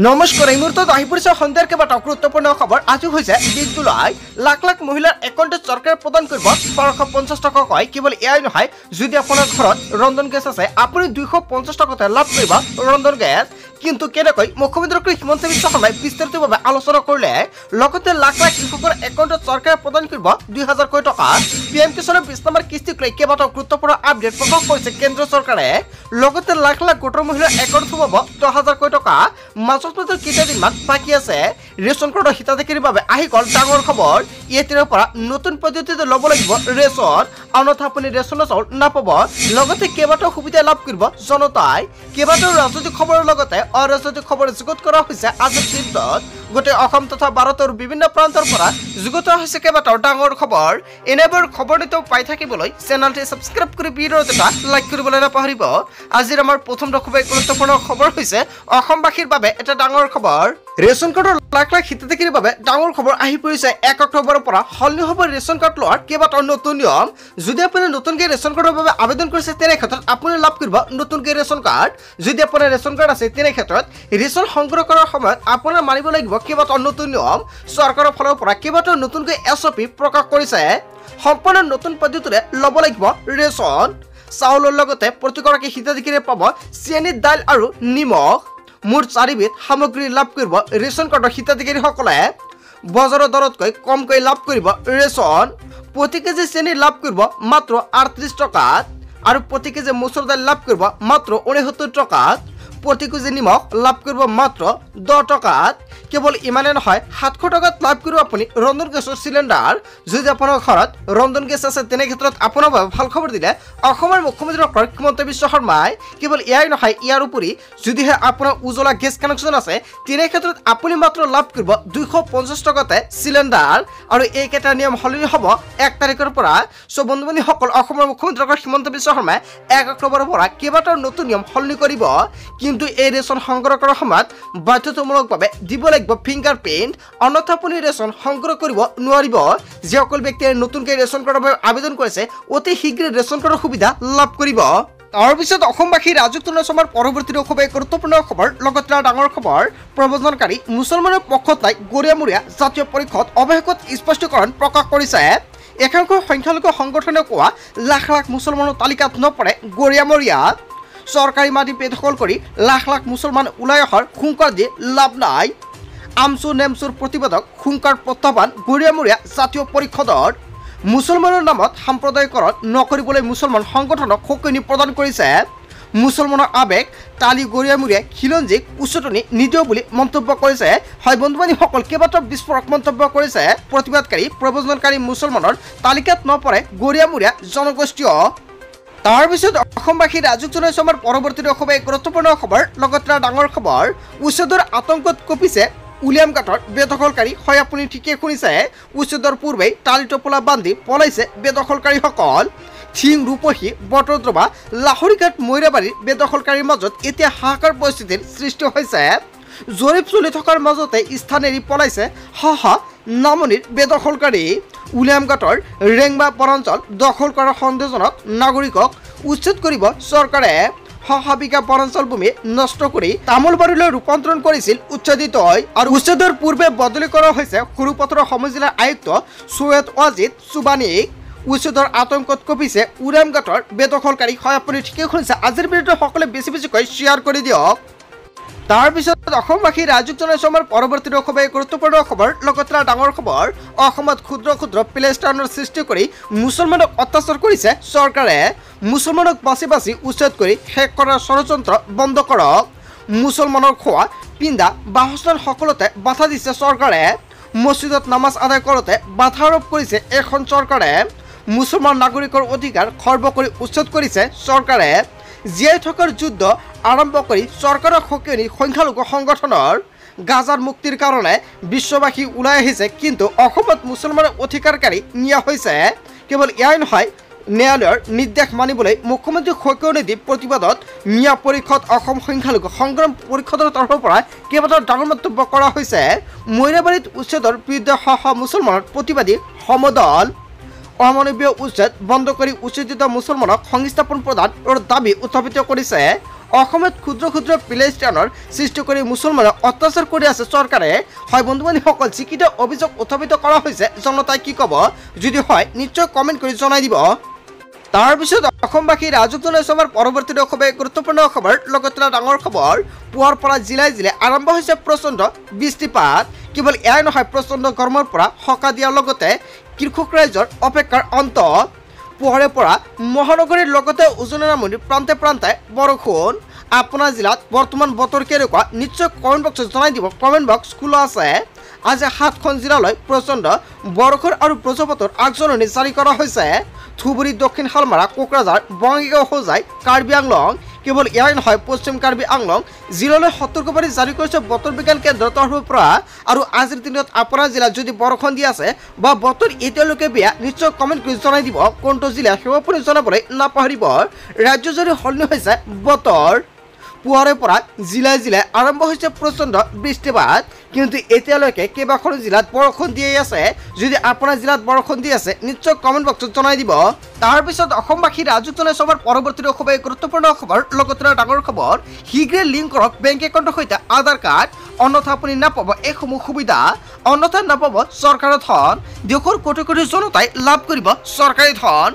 নমস্কাৰ এই মুহূৰ্তত আহি পৰিছে সন্ধিয়াৰ কেইবাটাও গুৰুত্বপূৰ্ণ খবৰ। আজি হৈছে 20 জুলাই। লাখ লাখ মহিলাৰ একাউণ্টত চৰকাৰে প্ৰদান কৰিব 1250 টকাকৈ। কেৱল এয়াই নহয়, যদি আপোনাৰ ঘৰত ৰন্ধন গেছ আছে আপুনি 250 টকাতে লাভ কৰিব ৰন্ধন গেছ। কিন্তু কেনেকৈ মুখ্যমন্ত্ৰী হিমন্ত বিশ্ব শৰ্মাই বিস্তাৰিতভাৱে আলোচনা কৰিলে। লগতে লাখ লাখ কৃষকৰ একাউণ্টত চৰকাৰে প্ৰদান কৰিব 2000 টকা। PM কিষাণৰ 20 নম্বৰ কিস্তিক লৈ কেইবাটাও গুৰুত্বপূৰ্ণ আপডেট প্ৰকাশ কৰিছে কেন্দ্ৰ চৰকাৰে। লগতে লাখ লাখ গোটৰ মহিলাৰ একাউণ্টত সোমাব 10,000 টকা। মাছত কেইটাদিনমান বাকী আছে। ৰেচন কাৰ্ডৰ হিতাধিকাৰীৰ বাবে আহি গ'ল ডাঙৰ খবৰ। এতিয়াৰ পৰা নতুন পদ্ধতিতে ল'ব লাগিব ৰেচন, অন্যথা আপুনি ৰেচনৰ চাউল নাপাব। লগতে কেইবাটাও সুবিধা লাভ কৰিব জনতাই। কেইবাটাও ৰাজনৈতিক খবৰৰ লগতে অৰাজনৈতিক খবৰ যুগুত কৰা হৈছে আজিৰ দিনটোত। গোটেই অসম তথা ভাৰতৰ বিভিন্ন প্ৰান্তৰ পৰা যুগুত হৈছে কেইবাটাও ডাঙৰ খবৰ। এনেবোৰ খবৰ নিতৌ পাই থাকিবলৈ চেনেলটি ছাবস্ক্ৰাইব কৰি ভিডিঅ'টো এটা লাইক কৰিবলৈ নাপাহৰিব। আজিৰ আমাৰ প্ৰথম খুবেই গুৰুত্বপূৰ্ণ খবৰ হৈছে অসমবাসীৰ বাবে এটা ডাঙৰ খবৰ। ৰেচন কাৰ্ডৰ লাখ লাখ হিতাধিকাৰীৰ বাবে ডাঙৰ খবৰ আহি পৰিছে। 1 অক্টোবৰৰ পৰা সলনি হ'ব ৰেচন কাৰ্ড লোৱাৰ কেইবাটাও নতুন নিয়ম। যদি আপুনি নতুনকৈ ৰেচন কাৰ্ডৰ বাবে আবেদন কৰিছে তেনে ক্ষেত্ৰত আপুনি লাভ কৰিব নতুনকৈ ৰেচন কাৰ্ড। যদি আপোনাৰ ৰেচন কাৰ্ড আছে তেনে ক্ষেত্ৰত ৰেচন সংগ্ৰহ কৰাৰ সময়ত আপোনাৰ মানিব লাগিব কেইবাটাও নতুন নিয়ম। চৰকাৰৰ ফালৰ পৰা কেইবাটাও নতুনকৈ SOP প্ৰকাশ কৰিছে। সম্পূৰ্ণ নতুন পদ্ধতিৰে ল'ব লাগিব ৰেচন। চাউলৰ লগতে প্ৰতিগৰাকী হিতাধিকাৰীয়ে পাব চেনি, দাইল আৰু নিমখ। মুঠ 4বিধ সামগ্ৰী লাভ কৰিব ৰেচন কাৰ্ডৰ হিতাধিকাৰীসকলে। বজাৰৰ দৰতকৈ কমকৈ লাভ কৰিব ৰেচন। প্ৰতি কেজি চেনি লাভ কৰিব মাত্ৰ 38 টকাত আৰু প্ৰতি কেজি মচুৰ দাইল লাভ কৰিব মাত্ৰ 69 টকাত। প্ৰতি কেজি নিমখ লাভ কৰিব মাত্ৰ 10 টকাত। কেৱল ইমানে নহয়, 700 টকাত লাভ কৰিব আপুনি ৰন্ধন গেছৰ চিলিণ্ডাৰ। যদি আপোনাৰ ঘৰত ৰন্ধন গেছ আছে তেনে ক্ষেত্ৰত আপোনাৰ বাবে ভাল খবৰ দিলে অসমৰ মুখ্যমন্ত্ৰী ডক্টৰ হিমন্ত বিশ্ব শৰ্মাই। কেৱল এয়াই নহয়, ইয়াৰ উপৰি যদিহে আপোনাৰ উজ্বলা গেছ কানেকশ্যন আছে তেনে ক্ষেত্ৰত আপুনি মাত্ৰ লাভ কৰিব 250 টকাতে চিলিণ্ডাৰ। আৰু এইকেইটা নিয়ম সলনি হ'ব 1 তাৰিখৰ পৰা। বন্ধু বান্ধৱীসকল, অসমৰ মুখ্যমন্ত্ৰী ডক্টৰ হিমন্ত বিশ্ব শৰ্মাই 1 অক্টোবৰৰ পৰা কেইবাটাও নতুন নিয়ম সলনি কৰিব। কিন্তু এই ৰেচন সংগ্ৰহ কৰাৰ সময়ত বাধ্যতামূলকভাৱে দিব লাগিব ফিংগাৰপ্ৰিণ্ট, অন্যথা আপুনি ৰেচন সংগ্ৰহ কৰিব নোৱাৰিব। যিসকল ব্যক্তিয়ে নতুনকৈ ৰেচন কাৰ্ডৰ বাবে আবেদন কৰিছে অতি শীঘ্ৰে ৰেচন কাৰ্ডৰ সুবিধা লাভ কৰিব। তাৰপিছত অসমবাসী ৰাজত্ব নামৰ পৰৱৰ্তী খুবেই গুৰুত্বপূৰ্ণ খবৰ। লগতে ডাঙৰ খবৰ, প্ৰব্ৰজনকাৰী মুছলমানৰ পক্ষত নাই গৰিয়ামূৰীয়া জাতীয় পৰিষদ। অৱশেষত স্পষ্টীকৰণ প্ৰকাশ কৰিছে। একাংশ সংখ্যালঘু সংগঠনে কোৱা লাখ লাখ মুছলমানৰ তালিকাত নপৰে গৰিয়ামূৰীয়া। চৰকাৰী মাটি বেদখল কৰি লাখ লাখ মুছলমান ওলাই অহাৰ হুংকাৰ দি লাভ নাই। আমচু নেমচুৰ প্ৰতিবাদক হুংকাৰ প্ৰত্যাহ্বান গৰিয়ামূৰীয়া জাতীয় পৰিষদৰ। মুছলমানৰ নামত সাম্প্ৰদায়িকৰণ নকৰিবলৈ মুছলমান সংগঠনক সকিয়নি প্ৰদান কৰিছে। মুছলমানৰ আৱেগ টালি গৰিয়ামূৰীয়া খিলঞ্জীক উচতনি নিদিওঁ বুলি মন্তব্য কৰিছে। হয় বন্ধু বান্ধৱীসকল, কেইবাটাও বিস্ফোৰক মন্তব্য কৰিছে প্ৰতিবাদকাৰী প্ৰব্ৰজনকাৰী মুছলমানৰ তালিকাত নপৰে গৰিয়ামূৰীয়া জনগোষ্ঠীয়। তাৰপিছত অসমবাসী ৰাজত্ব নামৰ পৰৱৰ্তী খুবেই গুৰুত্বপূৰ্ণ খবৰ। লগতে ডাঙৰ খবৰ, উচ্ছেদৰ আতংকত কঁপিছে উলিয়ামঘাটৰ বেদখলকাৰী। হয়, আপুনি ঠিকেই শুনিছে। উচ্ছেদৰ পূৰ্বেই টালি টোপোলা বান্ধি পলাইছে বেদখলকাৰীসকল। থিং, ৰূপহী, বটদ্ৰৱা, লাহৰীঘাট, মৈৰাবাৰীৰ বেদখলকাৰীৰ মাজত এতিয়া হাহাকাৰ পৰিস্থিতিৰ সৃষ্টি হৈছে। জৰীপ চলি থকাৰ মাজতে স্থান এৰি পলাইছে নামনিৰ বেদখলকাৰী। উলিয়ামঘাটৰ ৰেংবা বনাঞ্চল দখল কৰাৰ সন্দেহজনক নাগৰিকক উচ্ছেদ কৰিব চৰকাৰে। বিঘা বনাঞ্চল ভূমি নষ্ট কৰি তামোলবাৰীলৈ ৰূপান্তৰণ কৰিছিল উচ্ছেদিত। আৰু উচ্ছেদৰ পূৰ্বে বদলি কৰা হৈছে সৰুপথাৰৰ সমজিলাৰ আয়ুক্ত সৈয়দ ৱাজিদ চুবানীক। উচ্ছেদৰ আতংকত কঁপিছে উলিয়ামঘাটৰ বেদখলকাৰী। হয়, আপুনি ঠিকেই শুনিছে। আজিৰ ভিডিঅ'টো সকলোৱে বেছি বেছিকৈ শ্বেয়াৰ কৰি দিয়ক। তাৰপিছত অসমবাসী ৰাজত্ব নামৰ পৰৱৰ্তী খুবেই গুৰুত্বপূৰ্ণ খবৰ। লগতে ডাঙৰ খবৰ, অসমত ক্ষুদ্ৰ ক্ষুদ্ৰ প্লে ষ্টেচনৰ সৃষ্টি কৰি মুছলমানক অত্যাচাৰ কৰিছে চৰকাৰে। মুছলমানক বাছি বাছি উচ্ছেদ কৰি শেষ কৰাৰ ষড়যন্ত্ৰ বন্ধ কৰক। মুছলমানৰ খোৱা, পিন্ধা, বাসস্থান সকলোতে বাধা দিছে চৰকাৰে। মছজিদত নামাজ আদায় কৰোঁতে বাধা আৰোপ কৰিছে এখন চৰকাৰে। মুছলমান নাগৰিকৰ অধিকাৰ খৰ্ব কৰি উচ্ছেদ কৰিছে চৰকাৰে। জীয়াই থকাৰ যুদ্ধ আৰম্ভ কৰি চৰকাৰৰ সকিয়নি সংখ্যালঘু সংগঠনৰ। গাজাৰ মুক্তিৰ কাৰণে বিশ্ববাসী ওলাই আহিছে, কিন্তু অসমত মুছলমানৰ অধিকাৰকাৰী নিয়া হৈছে। কেৱল এয়াই নহয়, ন্যায়ালয়ৰ নিৰ্দেশ মানিবলৈ মুখ্যমন্ত্ৰী সকিয়নি দি প্ৰতিবাদত মিয়া পৰিষদ অসম সংখ্যালঘু সংগ্ৰাম পৰিষদৰ তৰফৰ পৰা কেইবাটাও ডাঙৰ মন্তব্য কৰা হৈছে। মৈৰাবাৰীত উচ্ছেদৰ বিৰুদ্ধে মুছলমানৰ প্ৰতিবাদী সমদল। অমানৱীয় উচ্ছেদ বন্ধ কৰি উচ্ছেদিত মুছলমানক সংস্থাপন প্ৰদানৰ দাবী উত্থাপিত কৰিছে অসমত ক্ষুদ্ৰ ক্ষুদ্ৰ প্লেষ্টানৰ সৃষ্টি কৰি মুছলমানক অত্যাচাৰ কৰি আছে চৰকাৰে হয় বন্ধু বান্ধৱীসকল যিকেইটা অভিযোগ উত্থাপিত কৰা হৈছে জনতাই কি ক'ব যদি হয় নিশ্চয় কমেণ্ট কৰি জনাই দিব তাৰ পিছত অসমবাসী ৰাজক জনাইছে আমাৰ পৰৱৰ্তী খুবেই গুৰুত্বপূৰ্ণ খবৰ লগতে ডাঙৰ খবৰ পুৱাৰ পৰা জিলাই জিলাই আৰম্ভ হৈছে প্ৰচণ্ড বৃষ্টিপাত কেৱল এয়াই নহয় প্ৰচণ্ড গৰমৰ পৰা সকা দিয়াৰ লগতে কৃষক ৰাইজৰ অপেক্ষাৰ অন্ত পুৱাৰে পৰা মহানগৰীৰ লগতে উজনি নামনিৰ প্ৰান্তে প্ৰান্তে বৰষুণ আপোনাৰ জিলাত বৰ্তমান বতৰ কেনেকুৱা নিশ্চয় কমেণ্ট বক্সত জনাই দিব কমেণ্ট বক্স খোলা আছে আজি 7খন জিলালৈ প্ৰচণ্ড বৰষুণ আৰু বজ্ৰপাতৰ আগজননী জাৰি কৰা হৈছে ধুবুৰী দক্ষিণ শালমাৰা কোকৰাঝাৰ বঙাইগাঁও হোজাই কাৰ্বি আংলং কেৱল এয়াই নহয় পশ্চিম কাৰ্বি আংলং জিলালৈ সতৰ্কবাণী জাৰি কৰিছে বতৰ বিজ্ঞান কেন্দ্ৰৰ তৰফৰ পৰা আৰু আজিৰ দিনত আপোনাৰ জিলাত যদি বৰষুণ দি আছে বা বতৰ এতিয়ালৈকে বেয়া নিশ্চয় কমেণ্ট কৰি জনাই দিব কোনটো জিলা সেয়া আপুনি জনাবলৈ নাপাহৰিব ৰাজ্যজুৰি সলনি হৈছে বতৰ পুৱাৰে পৰা জিলাই জিলাই আৰম্ভ হৈছে প্ৰচণ্ড বৃষ্টিপাত কিন্তু এতিয়ালৈকে কেইবাখনো জিলাত বৰষুণ দিয়ে আছে যদি আপোনাৰ জিলাত বৰষুণ দি আছে নিশ্চয় কমেণ্ট বক্সত জনাই দিব তাৰপিছত অসমবাসী ৰাজক জনাইছে আমাৰ পৰৱৰ্তী খুবেই গুৰুত্বপূৰ্ণ খবৰ লগতে ডাঙৰ খবৰ শীঘ্ৰে লিংক কৰক বেংক একাউণ্টৰ সৈতে আধাৰ কাৰ্ড অন্যথা আপুনি নাপাব এইসমূহ সুবিধা অন্যথা নাপাব চৰকাৰৰ ধন দেশৰ কোটি কোটি জনতাই লাভ কৰিব চৰকাৰী ধন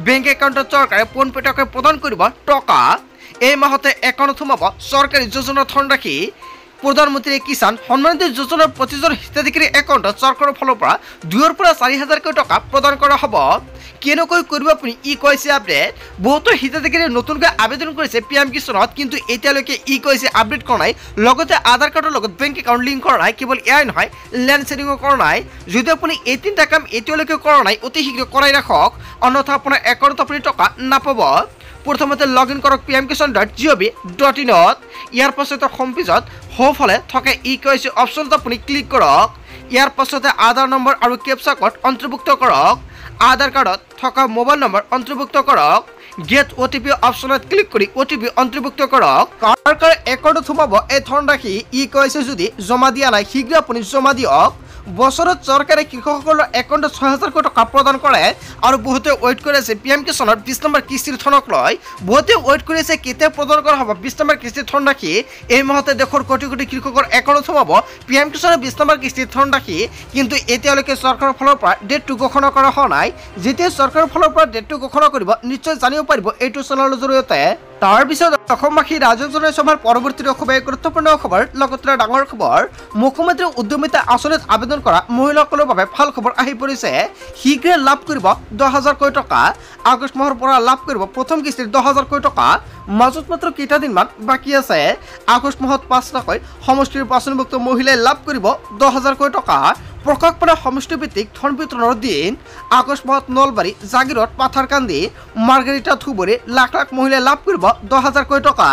বেংক একাউণ্টত চৰকাৰে পোনপটীয়াকৈ প্ৰদান কৰিব টকা এই মাহতে একাউণ্টত সোমাব চৰকাৰী যোজনাৰ ধনৰাশি প্ৰধানমন্ত্ৰী কিষাণ সন্মান নিধি যোজনাৰ প্ৰতিজন হিতাধিকাৰী একাউণ্টত চৰকাৰৰ ফালৰ পৰা 2ৰ পৰা 4,000কৈ টকা প্ৰদান কৰা হ'ব কেনেকৈ কৰিব আপুনি কৈছে আপডেট বহুতো হিতাধিকাৰীয়ে নতুনকৈ আবেদন কৰিছে পিএম কিষাণত কিন্তু এতিয়ালৈকে কৈছে আপডেট কৰা নাই লগতে আধাৰ কাৰ্ডৰ লগত বেংক একাউণ্ট লিংক কৰা নাই কেৱল এয়াই নহয় লেণ্ড শেয়াৰিঙো কৰা নাই যদি আপুনি এই 3টা কাম এতিয়ালৈকে কৰা নাই অতি শীঘ্ৰে কৰাই ৰাখক অন্যথা আপোনাৰ একাউণ্টত আপুনি টকা নাপাব প্ৰথমতে লগইন কৰক pmkisan.gov.in ইয়াৰ পাছতে হোম পেজত সোঁফালে থকা কৈছে অপশ্যনত আপুনি ক্লিক কৰক ইয়াৰ পাছতে আধাৰ নম্বৰ আৰু কেপচা কোড অন্তৰ্ভুক্ত কৰক আধাৰ কাৰ্ডত থকা মোবাইল নম্বৰ অন্তৰ্ভুক্ত কৰক গেট OTP অপশ্যনত ক্লিক কৰি OTP অন্তৰ্ভুক্ত কৰক কাৰ একাউণ্টত সোমাব এই ধনৰাশি কৈছে যদি জমা দিয়া নাই শীঘ্ৰে আপুনি জমা দিয়ক বছৰত চৰকাৰে কৃষকসকলৰ একাউণ্টত 6,000কৈ টকা প্ৰদান কৰে আৰু বহুতে ৱেইট কৰি আছে পিএম কিষাণৰ 20 নম্বৰ কিস্তিৰ ধনক লৈ বহুতে ৱেইট কৰি আছে কেতিয়া প্ৰদান কৰা হ'ব 20 নম্বৰ কিস্তিৰ ধনৰাশি এই মাহতে দেশৰ কোটি কোটি কৃষকৰ একাউণ্টত সোমাব পিএম কিষাণৰ 20 নম্বৰ কিস্তিৰ ধনৰাশি কিন্তু এতিয়ালৈকে চৰকাৰৰ ফালৰ পৰা ডেটটো ঘোষণা কৰা হোৱা নাই যেতিয়া চৰকাৰৰ ফালৰ পৰা ডেটটো ঘোষণা কৰিব নিশ্চয় জানিব পাৰিব এইটো চেনেলৰ জৰিয়তে তাৰপিছত অসমবাসী ৰাজক জনাইছে আমাৰ পৰৱৰ্তী খুবেই গুৰুত্বপূৰ্ণ খবৰ লগতে ডাঙৰ খবৰ মুখ্যমন্ত্ৰী উদ্যমিতা আঁচনিত আবেদন কৰা মহিলাসকলৰ বাবে ভাল খবৰ আহি পৰিছে শীঘ্ৰে লাভ কৰিব 10,000কৈ টকা আগষ্ট মাহৰ পৰা লাভ কৰিব প্ৰথম কিস্তিৰ 10,000কৈ টকা মাজত মাত্ৰ কেইটা দিনমান বাকী আছে আগষ্ট মাহত 5টাকৈ সমষ্টিৰ বাছনিভুক্ত মহিলাই লাভ কৰিব 10,000কৈ টকা প্ৰকাশ পালে সমষ্টিভিত্তিক ধন বিতৰণৰ দিন আগষ্ট মাহত নলবাৰী জাগিৰোড পাথাৰকান্দি মাৰ্গাৰিটা ধুবুৰী লাখ লাখ মহিলাই লাভ কৰিব 10,000কৈ টকা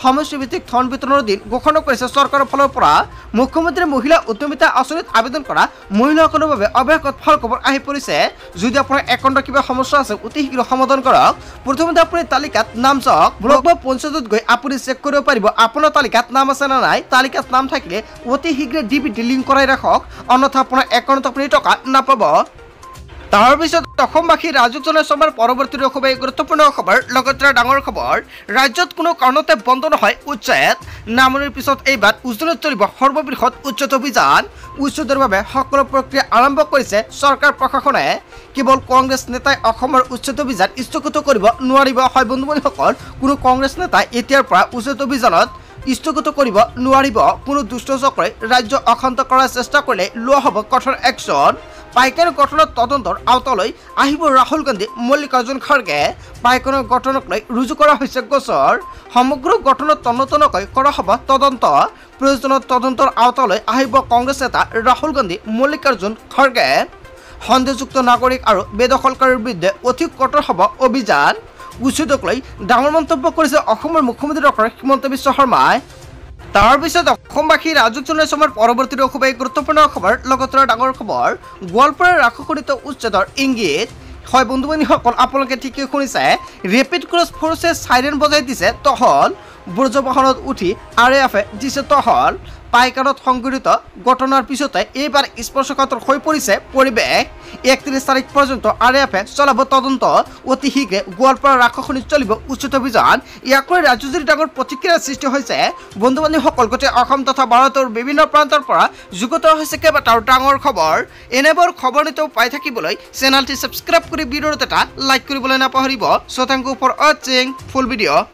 সমষ্টিভিত্তিক ধন বিতৰণৰ দিন ঘোষণা কৰিছে চৰকাৰৰ ফালৰ পৰা মুখ্যমন্ত্ৰী মহিলা উদ্যমিতা আঁচনিত আবেদন কৰা মহিলাসকলৰ বাবে অৱশেষত ভাল খবৰ আহি পৰিছে যদি আপোনাৰ একাউণ্টত কিবা সমস্যা আছে অতি শীঘ্ৰে সমাধান কৰক প্ৰথমতে আপুনি তালিকাত নাম চাওক ব্লক বা পঞ্চায়তত গৈ আপুনি চেক কৰিব পাৰিব আপোনাৰ তালিকাত নাম আছে নে নাই তালিকাত নাম থাকিলে অতি শীঘ্ৰে ডিবিটি লিংক কৰাই ৰাখক অন্যথা আপোনাৰ একাউণ্টত আপুনি টকা নাপাব তাৰপিছত অসমবাসী ৰাজক জনাইছে আমাৰ পৰৱৰ্তী খুবেই গুৰুত্বপূৰ্ণ খবৰ লগতে ডাঙৰ খবৰ ৰাজ্যত কোনো কাৰণতে বন্ধ নহয় উচ্ছেদ নামনিৰ পিছত এইবাৰ উজনিত চলিব সৰ্ববৃহৎ উচ্ছেদ অভিযান উচ্ছেদৰ বাবে সকলো প্ৰক্ৰিয়া আৰম্ভ কৰিছে চৰকাৰ প্ৰশাসনে কেৱল কংগ্ৰেছ নেতাই অসমৰ উচ্ছেদ অভিযান স্থগিত কৰিব নোৱাৰিব হয় বন্ধুসকল কোনো কংগ্ৰেছ নেতাই এতিয়াৰ পৰা উচ্ছেদ অভিযানত স্থগিত কৰিব নোৱাৰিব কোনো দুষ্ট চক্ৰই ৰাজ্য অশান্ত কৰাৰ চেষ্টা কৰিলে লোৱা হ'ব কঠোৰ একশ্যন পাইকাৰী ঘটনাৰ তদন্তৰ আওতালৈ আহিব ৰাহুল গান্ধী মল্লিকাৰ্জুন খৰ্গে পাইকাৰী ঘটনাক লৈ ৰুজু কৰা হৈছে গোচৰ সমগ্ৰ ঘটনাৰ তদন্ত নকৰি কৰা হ'ব তদন্ত প্ৰয়োজনীয় তদন্তৰ আওতালৈ আহিব কংগ্ৰেছ নেতা ৰাহুল গান্ধী মল্লিকাৰ্জুন খৰ্গে সন্দেহযুক্ত নাগৰিক আৰু বেদখলকাৰীৰ বিৰুদ্ধে অধিক কঠোৰ হ'ব অভিযান উচ্ছেদক লৈ ডাঙৰ মন্তব্য কৰিছে অসমৰ মুখ্যমন্ত্ৰী ডক্টৰ হিমন্ত বিশ্ব শৰ্মাই তাৰপিছত অসমবাসী ৰাজক জনাইছে আমাৰ পৰৱৰ্তী খুবেই গুৰুত্বপূৰ্ণ খবৰ লগতে ডাঙৰ খবৰ গোৱালপাৰাৰ ৰাসখনিত উচ্ছেদৰ ইংগিত হয় বন্ধু বান্ধৱীসকল আপোনালোকে ঠিকেই শুনিছে ৰেপিড ক্ৰছ ফ'ৰ্চে চাইৰেন বজাই দিছে টহল ব্ৰজবাহনত উঠি RAF দিছে টহল পাইকাৰত সংঘটিত ঘটনাৰ পিছতে এইবাৰ স্পৰ্শকাতৰ হৈ পৰিছে পৰিৱেশ 31 তাৰিখ পৰ্যন্ত RAFে চলাব তদন্ত অতি শীঘ্ৰে গোৱালপাৰা ৰাক্ষসনীত চলিব উচ্ছেদ অভিযান ইয়াক লৈ ৰাজ্যজুৰি ডাঙৰ প্ৰতিক্ৰিয়াৰ সৃষ্টি হৈছে বন্ধু বান্ধৱীসকল গোটেই অসম তথা ভাৰতৰ বিভিন্ন প্ৰান্তৰ পৰা যুগত হৈছে কেইবাটাও ডাঙৰ খবৰ এনেবোৰ খবৰ নিতৌ পাই থাকিবলৈ চেনেলটি সাবস্ক্ৰাইব কৰি ভিডিঅ'ত এটা লাইক কৰিবলৈ নাপাহৰিব সো থ্যাংক ইউ ফৰ ৱাচিং ফুল ভিডিঅ'